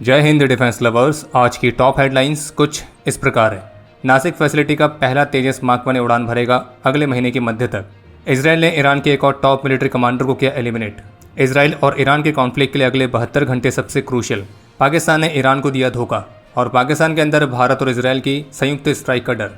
जय Hind defence lovers. आज की टॉप हेडलाइंस कुछ इस प्रकार है। नासिक फैसिलिटी का पहला तेजस मार्क 1 उड़ान भरेगा अगले महीने के मध्य तक। इसराइल ने ईरान के एक और टॉप मिलिट्री कमांडर को किया एलिमिनेट। इसराइल और ईरान के कॉन्फ्लिक्ट के लिए अगले 72 घंटे सबसे क्रूशियल। पाकिस्तान ने ईरान को दिया धोखा और पाकिस्तान के अंदर भारत और इसराइल की संयुक्त स्ट्राइक का डर।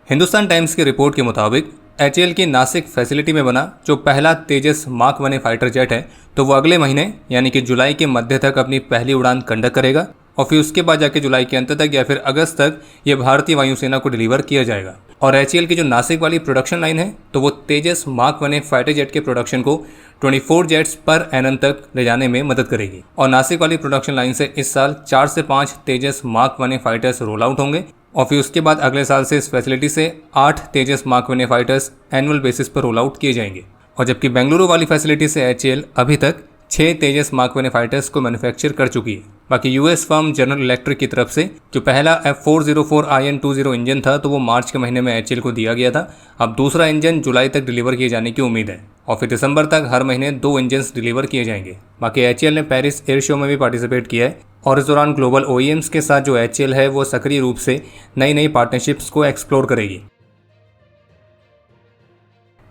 हिंदुस्तान टाइम्स की रिपोर्ट के मुताबिक एचएएल की नासिक फैसिलिटी में बना जो पहला तेजस मार्क 1 फाइटर जेट है तो वो अगले महीने यानी कि जुलाई के मध्य तक अपनी पहली उड़ान कंडक्ट करेगा और फिर उसके बाद जाके जुलाई के अंत तक या फिर अगस्त तक ये भारतीय वायुसेना को डिलीवर किया जाएगा। और एचएएल की जो नासिक वाली प्रोडक्शन लाइन है तो वो तेजस मार्क 1 फाइटर जेट के प्रोडक्शन को 24 जेट्स पर एनम तक ले जाने में मदद करेगी। और नासिक वाली प्रोडक्शन लाइन से इस साल 4 से 5 तेजस मार्क 1 फाइटर्स रोल आउट होंगे और फिर उसके बाद अगले साल से इस फैसिलिटी से 8 तेजस मार्क 1 फाइटर्स एनुअल बेसिस पर रोल आउट किए जाएंगे। और जबकि बेंगलुरु वाली फैसिलिटी से एचएएल अभी तक 6 तेजस मार्क 1 फाइटर्स को मैन्युफैक्चर कर चुकी है। बाकी यूएस फर्म जनरल इलेक्ट्रिक की तरफ से जो पहला F404IN20 इंजन था तो वो मार्च के महीने में एचएएल को दिया गया था। अब दूसरा इंजन जुलाई तक डिलीवर किए जाने की उम्मीद है और फिर दिसंबर तक हर महीने 2 इंजन डिलीवर किए जाएंगे। बाकी एचएएल ने पेरिस एयर शो में भी पार्टिसिपेट किया है और इस दौरान ग्लोबल OEMs के साथ जो एचएएल है वो सक्रिय रूप से नई पार्टनरशिप्स को एक्सप्लोर करेगी।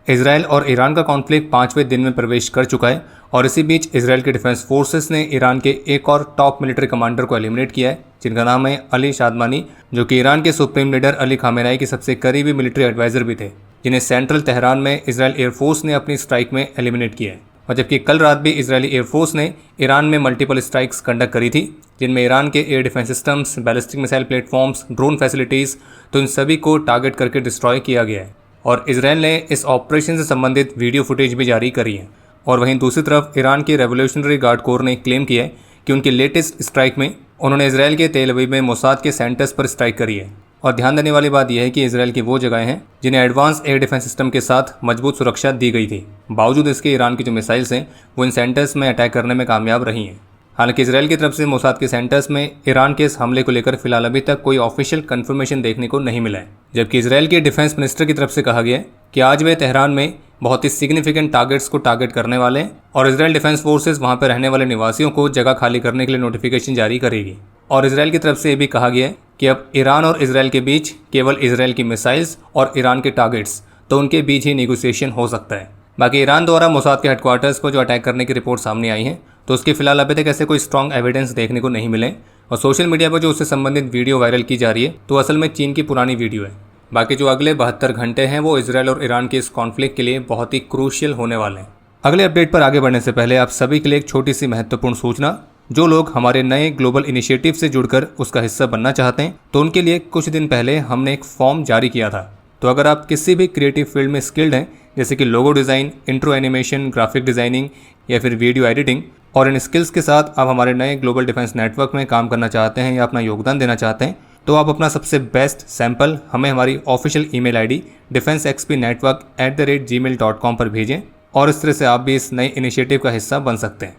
इसराइल और ईरान का कॉन्फ्लिक्ट 5वें दिन में प्रवेश कर चुका है और इसी बीच इसराइल के डिफेंस फोर्सेस ने ईरान के एक और टॉप मिलिट्री कमांडर को एलिमिनेट किया है जिनका नाम है अली शादमानी, जो कि ईरान के सुप्रीम लीडर अली खामेनेई के सबसे करीबी मिलिट्री एडवाइजर भी थे, जिन्हें सेंट्रल तेहरान में इसराइल एयरफोर्स ने अपनी स्ट्राइक में एलिमिनेट किया है। और जबकि कल रात भी इजरायली एयरफोर्स ने ईरान में मल्टीपल स्ट्राइक्स कंडक्ट करी थी जिनमें ईरान के air defence systems, ballistic missile platforms, drone facilities तो इन सभी को टारगेट करके डिस्ट्रॉय किया गया है। और इसराइल ने इस ऑपरेशन से संबंधित वीडियो फुटेज भी जारी करी है। और वहीं दूसरी तरफ ईरान के रेवोल्यूशनरी गार्ड कोर ने क्लेम किया है कि उनकी लेटेस्ट स्ट्राइक में उन्होंने इसराइल के तेल अवीव में मोसाद के सेंटर्स पर स्ट्राइक करी है। और ध्यान देने वाली बात यह है कि इसराइल की वो जगहें हैं जिन्हें एडवांस एयर डिफेंस सिस्टम के साथ मजबूत सुरक्षा दी गई थी। बावजूद इसके ईरान की जो मिसाइल्स हैं वो इन सेंटर्स में अटैक करने में कामयाब रही हैं। हालांकि इसराइल की तरफ से मोसाद के सेंटर्स में ईरान के इस हमले को लेकर फिलहाल अभी तक कोई ऑफिशियल कंफर्मेशन देखने को नहीं मिला है। जबकि इसराइल के डिफेंस मिनिस्टर की तरफ से कहा गया है कि आज वे तेहरान में बहुत ही सिग्निफिकेंट टारगेट्स को टारगेट करने वाले हैं और इसराइल डिफेंस फोर्सेस वहां पर रहने वाले निवासियों को जगह खाली करने के लिए नोटिफिकेशन जारी करेगी। और इसराइल की तरफ से ये भी कहा गया है कि अब ईरान और इसराइल के बीच केवल इसराइल की मिसाइल्स और ईरान के टारगेट्स तो उनके बीच ही नेगोशिएशन हो सकता है। बाकी ईरान द्वारा मोसाद के हेडक्वार्टर्स पर जो अटैक करने की रिपोर्ट सामने आई है तो उसके फिलहाल अभी तक ऐसे कोई स्ट्रॉन्ग एविडेंस देखने को नहीं मिले और सोशल मीडिया पर जो उससे संबंधित वीडियो वायरल की जा रही है तो असल में चीन की पुरानी वीडियो है। बाकी जो अगले 72 घंटे हैं वो इसराइल और ईरान के इस कॉन्फ्लिक्ट के लिए बहुत ही क्रूशियल होने वाले हैं। अगले अपडेट पर आगे बढ़ने से पहले आप सभी के लिए एक छोटी सी महत्वपूर्ण सूचना। जो लोग हमारे नए ग्लोबल इनिशिएटिव से जुड़कर उसका हिस्सा बनना चाहते हैं तो उनके लिए कुछ दिन पहले हमने एक फॉर्म जारी किया था। तो अगर आप किसी भी क्रिएटिव फील्ड में स्किल्ड हैं जैसे कि logo design, intro animation, graphic designing या फिर वीडियो एडिटिंग और इन स्किल्स के साथ आप हमारे नए ग्लोबल डिफेंस नेटवर्क में काम करना चाहते हैं या अपना योगदान देना चाहते हैं तो आप अपना सबसे बेस्ट सैंपल हमें हमारी ऑफिशियल ईमेल आईडी defensexpnetwork@gmail.com पर भेजें और इस तरह से आप भी इस नए इनिशिएटिव का हिस्सा बन सकते हैं।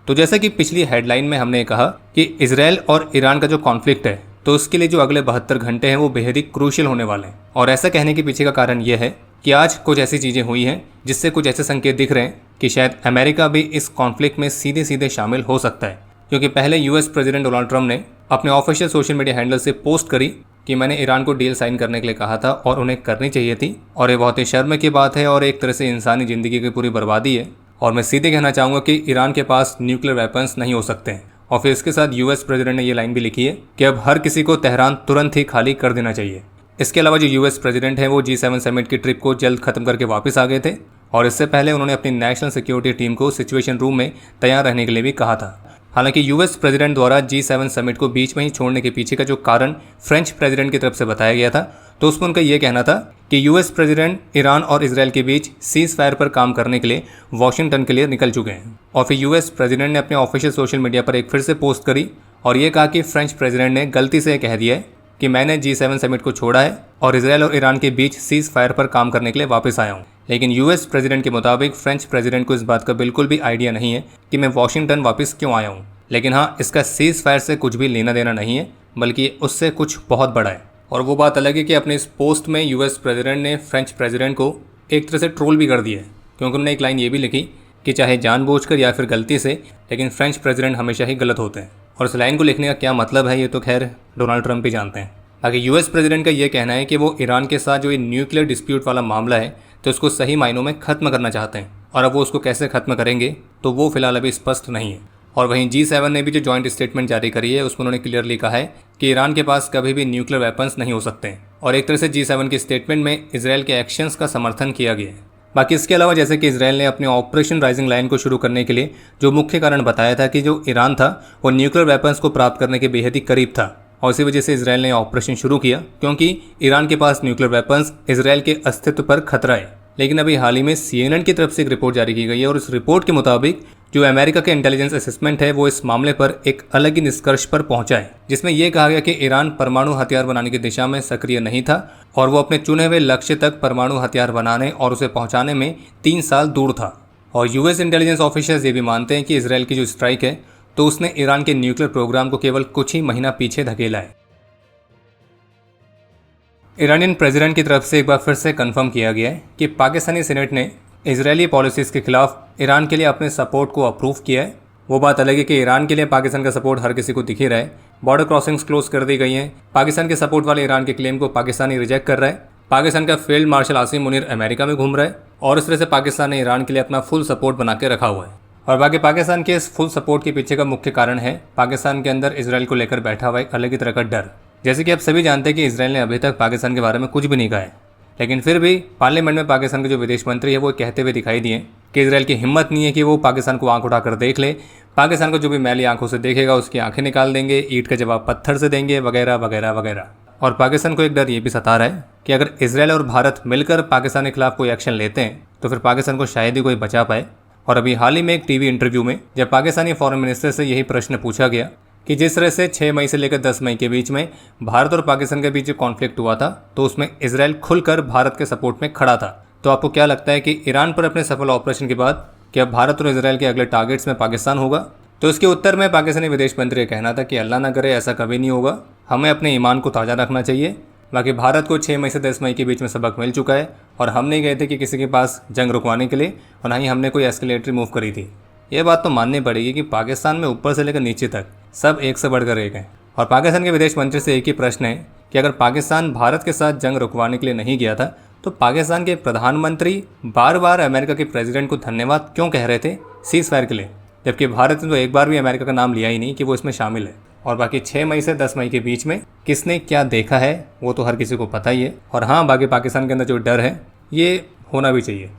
तो जैसा कि पिछली हेडलाइन में हमने कहा कि इसराइल और ईरान का जो कॉन्फ्लिक्ट है तो उसके लिए जो अगले 72 घंटे हैं वो बेहद ही क्रूशियल होने वाले हैं। और ऐसा कहने के पीछे का कारण यह है कि आज कुछ ऐसी चीज़ें हुई हैं जिससे कुछ ऐसे संकेत दिख रहे हैं कि शायद अमेरिका भी इस कॉन्फ्लिक्ट में सीधे सीधे शामिल हो सकता है। क्योंकि पहले यूएस प्रेसिडेंट डोनाल्ड ट्रंप ने अपने ऑफिशियल सोशल मीडिया हैंडल से पोस्ट करी कि मैंने ईरान को डील साइन करने के लिए कहा था और उन्हें करनी चाहिए थी और ये बहुत ही शर्म की बात है और एक तरह से इंसानी ज़िंदगी की पूरी बर्बादी है। और मैं सीधे कहना चाहूँगा कि ईरान के पास न्यूक्लियर वेपन्स नहीं हो सकते हैं। और फिर इसके साथ यूएस प्रेसिडेंट ने ये लाइन भी लिखी है कि अब हर किसी को तेहरान तुरंत ही खाली कर देना चाहिए। इसके अलावा जो यूएस प्रेसिडेंट हैं वो G7 समिट की ट्रिप को जल्द खत्म करके वापस आ गए थे और इससे पहले उन्होंने अपनी नेशनल सिक्योरिटी टीम को सिचुएशन रूम में तैयार रहने के लिए भी कहा था। हालांकि यूएस प्रेसिडेंट द्वारा G7 समिट को बीच में ही छोड़ने के पीछे का जो कारण फ्रेंच प्रेसिडेंट की तरफ से बताया गया था तो उसमें उनका ये कहना था कि यूएस प्रेसिडेंट ईरान और इसराइल के बीच सीज फायर पर काम करने के लिए वॉशिंगटन के लिए निकल चुके हैं। और फिर यूएस प्रेसिडेंट ने अपने ऑफिशियल सोशल मीडिया पर एक फिर से पोस्ट करी और ये कहा कि फ्रेंच प्रेसिडेंट ने गलती से कह दिया है कि मैंने G7 समिट को छोड़ा है और इसराइल और ईरान के बीच सीज फायर पर काम करने के लिए वापस आया हूँ। लेकिन यूएस प्रेसिडेंट के मुताबिक फ्रेंच प्रेसिडेंट को इस बात का बिल्कुल भी आइडिया नहीं है कि मैं वॉशिंगटन वापस क्यों आया हूँ। लेकिन हाँ, इसका सीज फायर से कुछ भी लेना देना नहीं है। बल्कि उससे कुछ बहुत बड़ा है। और वो बात अलग है कि अपने इस पोस्ट में यूएस प्रेसिडेंट ने फ्रेंच प्रेसिडेंट को एक तरह से ट्रोल भी कर दिया है, क्योंकि उन्होंने एक लाइन ये भी लिखी कि चाहे जानबूझकर या फिर गलती से, लेकिन फ्रेंच प्रेसिडेंट हमेशा ही गलत होते हैं। और इस लाइन को लिखने का क्या मतलब है ये तो खैर डोनाल्ड ट्रंप ही जानते हैं। बाकी यूएस प्रेसिडेंट का ये कहना है कि वो ईरान के साथ जो ये न्यूक्लियर डिस्प्यूट वाला मामला है तो उसको सही मायनों में ख़त्म करना चाहते हैं, और अब वो उसको कैसे ख़त्म करेंगे तो वो फिलहाल अभी स्पष्ट नहीं है। और वहीं G7 ने भी जो जॉइंट स्टेटमेंट जारी करी है उसमें उन्होंने क्लियरली कहा है कि ईरान के पास कभी भी न्यूक्लियर वेपन्स नहीं हो सकते हैं, और एक तरह से G7 की स्टेटमेंट में इसराइल के एक्शंस का समर्थन किया गया है। बाकी इसके अलावा जैसे कि इसराइल ने अपने ऑपरेशन राइजिंग लाइन को शुरू करने के लिए जो मुख्य कारण बताया था कि जो ईरान था वो न्यूक्लियर वेपन्स को प्राप्त करने के बेहद ही करीब था, और इसी वजह से इसराइल ने ऑपरेशन शुरू किया क्योंकि ईरान के पास न्यूक्लियर वेपन्स इसराइल के अस्तित्व पर खतरा है। लेकिन अभी हाल ही में CNN की तरफ से एक रिपोर्ट जारी की गई है, और इस रिपोर्ट के मुताबिक जो अमेरिका के इंटेलिजेंस असेसमेंट है वो इस मामले पर एक अलग ही निष्कर्ष पर पहुंचा है, जिसमें यह कहा गया कि ईरान परमाणु हथियार बनाने की दिशा में सक्रिय नहीं था और वो अपने चुने हुए लक्ष्य तक परमाणु हथियार बनाने और उसे पहुंचाने में 3 साल दूर था। और यूएस इंटेलिजेंस ऑफिसर्स ये भी मानते हैं कि इसराइल की जो स्ट्राइक है तो उसने ईरान के न्यूक्लियर प्रोग्राम को केवल कुछ ही महीना पीछे धकेला है। ईरानियन प्रेसिडेंट की तरफ से एक बार फिर से कंफर्म किया गया है कि पाकिस्तानी सीनेट ने इजरायली पॉलिसीज़ के खिलाफ ईरान के लिए अपने सपोर्ट को अप्रूव किया है। वो बात अलग है कि ईरान के लिए पाकिस्तान का सपोर्ट हर किसी को दिख ही रहा है। बॉर्डर क्रॉसिंग्स क्लोज कर दी गई हैं। पाकिस्तान के सपोर्ट वाले ईरान के क्लेम को पाकिस्तानी रिजेक्ट कर रहा है। पाकिस्तान का field marshal Asim Munir America में घूम रहा है, और इस तरह से पाकिस्तान ने ईरान के लिए अपना फुल सपोर्ट बना के रखा हुआ है। और बाकी पाकिस्तान के इस फुल सपोर्ट के पीछे का मुख्य कारण है पाकिस्तान के अंदर इसराइल को लेकर बैठा हुआ एक अलग ही तरह का डर। जैसे कि आप सभी जानते हैं कि इसराइल ने अभी तक पाकिस्तान के बारे में कुछ भी नहीं कहा है, लेकिन फिर भी पार्लियामेंट में पाकिस्तान के जो विदेश मंत्री है वो कहते हुए दिखाई दिए कि इसराइल की हिम्मत नहीं है कि वो पाकिस्तान को आंख उठाकर देख ले। पाकिस्तान को जो भी मैली आंखों से देखेगा उसकी आंखें निकाल देंगे, ईंट का जवाब पत्थर से देंगे, वगैरह वगैरह वगैरह। और पाकिस्तान को एक डर ये भी सता रहा है कि अगर इसराइल और भारत मिलकर पाकिस्तान के खिलाफ कोई एक्शन लेते हैं तो फिर पाकिस्तान को शायद ही कोई बचा पाए। और अभी हाल ही में एक टीवी इंटरव्यू में जब पाकिस्तानी फॉरेन मिनिस्टर से यही प्रश्न पूछा गया कि जिस तरह से 6 मई से लेकर 10 मई के बीच में भारत और पाकिस्तान के बीच जो कॉन्फ्लिक्ट हुआ था तो उसमें इसराइल खुलकर भारत के सपोर्ट में खड़ा था, तो आपको क्या लगता है कि ईरान पर अपने सफल ऑपरेशन के बाद क्या भारत और इसराइल के अगले टारगेट्स में पाकिस्तान होगा? तो इसके उत्तर में पाकिस्तानी विदेश मंत्री का कहना था कि अल्लाह ना करे ऐसा कभी नहीं होगा, हमें अपने ईमान को ताज़ा रखना चाहिए। बाकी भारत को 6 मई से 10 मई के बीच में सबक मिल चुका है, और हम नहीं गए थे कि किसी के पास जंग रुकवाने के लिए, और ना ही हमने कोई एस्केलेटरी मूव करी थी। ये बात तो माननी पड़ेगी कि पाकिस्तान में ऊपर से लेकर नीचे तक सब एक से बढ़कर एक है। और पाकिस्तान के विदेश मंत्री से एक ही प्रश्न है कि अगर पाकिस्तान भारत के साथ जंग रुकवाने के लिए नहीं गया था तो पाकिस्तान के प्रधानमंत्री बार बार अमेरिका के प्रेसिडेंट को धन्यवाद क्यों कह रहे थे सीज फायर के लिए, जबकि भारत ने तो एक बार भी अमेरिका का नाम लिया ही नहीं कि वो इसमें शामिल है। और बाकी 6 मई से 10 मई के बीच में किसने क्या देखा है वो तो हर किसी को पता ही है। और हाँ, बाकी पाकिस्तान के अंदर जो डर है ये होना भी चाहिए।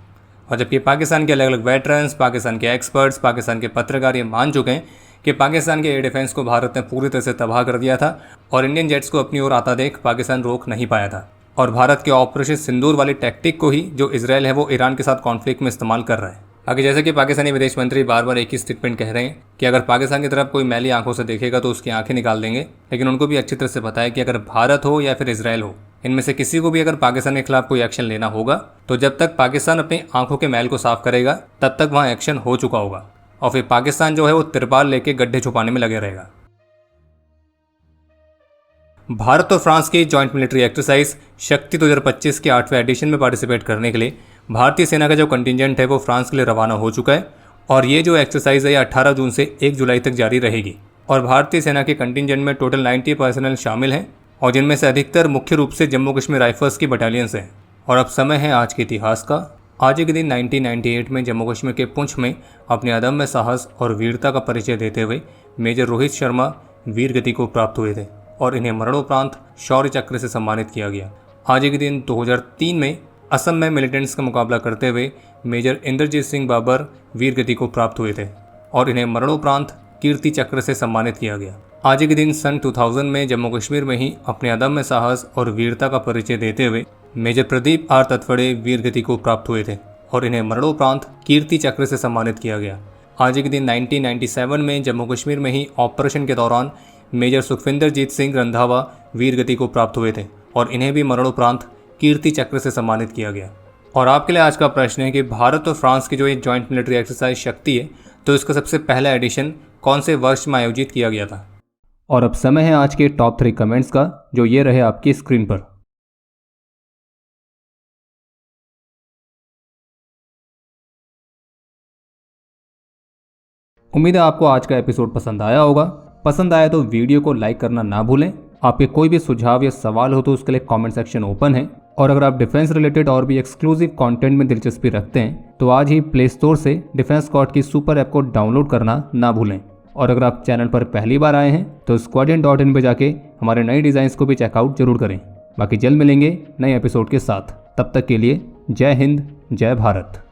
और जबकि पाकिस्तान के अलग अलग वेटरन्स, पाकिस्तान के एक्सपर्ट्स, पाकिस्तान के पत्रकार ये मान चुके हैं कि पाकिस्तान के एयर डिफेंस को भारत ने पूरी तरह से तबाह कर दिया था, और इंडियन जेट्स को अपनी ओर आता देख पाकिस्तान रोक नहीं पाया था। और भारत के ऑपरेशन सिंदूर वाली टैक्टिक को ही जो इसराइल है वो ईरान के साथ कॉन्फ्लिक्ट में इस्तेमाल कर रहा है। बाकी जैसे कि पाकिस्तानी विदेश मंत्री बार बार एक ही स्टेटमेंट कह रहे हैं कि अगर पाकिस्तान की तरफ कोई मैली आंखों से देखेगा तो उसकी आंखें निकाल देंगे, लेकिन उनको भी अच्छी तरह से पता है कि अगर भारत हो या फिर इसराइल हो, इनमें से किसी को भी अगर पाकिस्तान के खिलाफ कोई एक्शन लेना होगा तो जब तक पाकिस्तान अपनी आंखों के मैल को साफ करेगा तब तक वहाँ एक्शन हो चुका होगा, और फिर पाकिस्तान जो है वो तिरपाल लेके गड्ढे छुपाने में लगे रहेगा। भारत और फ्रांस की जॉइंट मिलिट्री एक्सरसाइज शक्ति 2025 के 8वें एडिशन में पार्टिसिपेट करने के लिए भारतीय सेना का जो कंटिजेंट है वो फ्रांस के लिए रवाना हो चुका है, और ये जो एक्सरसाइज है 18 जून से 1 जुलाई तक जारी रहेगी। और भारतीय सेना के कंटिजेंट में टोटल 90 पर्सनल शामिल हैं, और जिनमें से अधिकतर मुख्य रूप से जम्मू कश्मीर राइफल्स की बटालियंस हैं। और अब समय है आज के इतिहास का। आज के दिन 1998 में जम्मू कश्मीर के पुंछ में अपने अदम्य साहस और वीरता का परिचय देते हुए मेजर रोहित शर्मा वीर गति को प्राप्त हुए थे, और इन्हें मरणोपरांत शौर्य चक्र से सम्मानित किया गया। आज के दिन 2003 में असम में मिलिटेंट्स का मुकाबला करते हुए मेजर इंद्रजीत सिंह बाबर वीर गति को प्राप्त हुए थे, और इन्हें मरणोपरांत कीर्ति चक्र से सम्मानित किया गया। आज के दिन सन 2000 में जम्मू कश्मीर में ही अपने अदम्य साहस और वीरता का परिचय देते हुए मेजर प्रदीप आर तत्वड़े वीर गति को प्राप्त हुए थे, और इन्हें मरणोपरांत कीर्ति चक्र से सम्मानित किया गया। आज के दिन 1997 में जम्मू कश्मीर में ही ऑपरेशन के दौरान मेजर सुखविंदरजीत सिंह रंधावा वीर गति को प्राप्त हुए थे, और इन्हें भी मरणोपरांत कीर्ति चक्र से सम्मानित किया गया। और आपके लिए आज का प्रश्न है कि भारत और फ्रांस की जो ये जॉइंट मिलिट्री एक्सरसाइज शक्ति है तो इसका सबसे पहला एडिशन कौन से वर्ष में आयोजित किया गया था? और अब समय है आज के टॉप 3 कमेंट्स का, जो ये रहे आपकी स्क्रीन पर। उम्मीद है आपको आज का एपिसोड पसंद आया होगा। पसंद आया तो वीडियो को लाइक करना ना भूलें। आपके कोई भी सुझाव या सवाल हो तो उसके लिए कमेंट सेक्शन ओपन है। और अगर आप डिफेंस रिलेटेड और भी एक्सक्लूसिव कंटेंट में दिलचस्पी रखते हैं तो आज ही प्ले स्टोर से डिफेंस स्क्वाड की सुपर ऐप को डाउनलोड करना ना भूलें। और अगर आप चैनल पर पहली बार आए हैं तो squadron.in पे जाके हमारे नए डिज़ाइंस को भी चेकआउट जरूर करें। बाकी जल्द मिलेंगे नए एपिसोड के साथ। तब तक के लिए जय हिंद, जय भारत।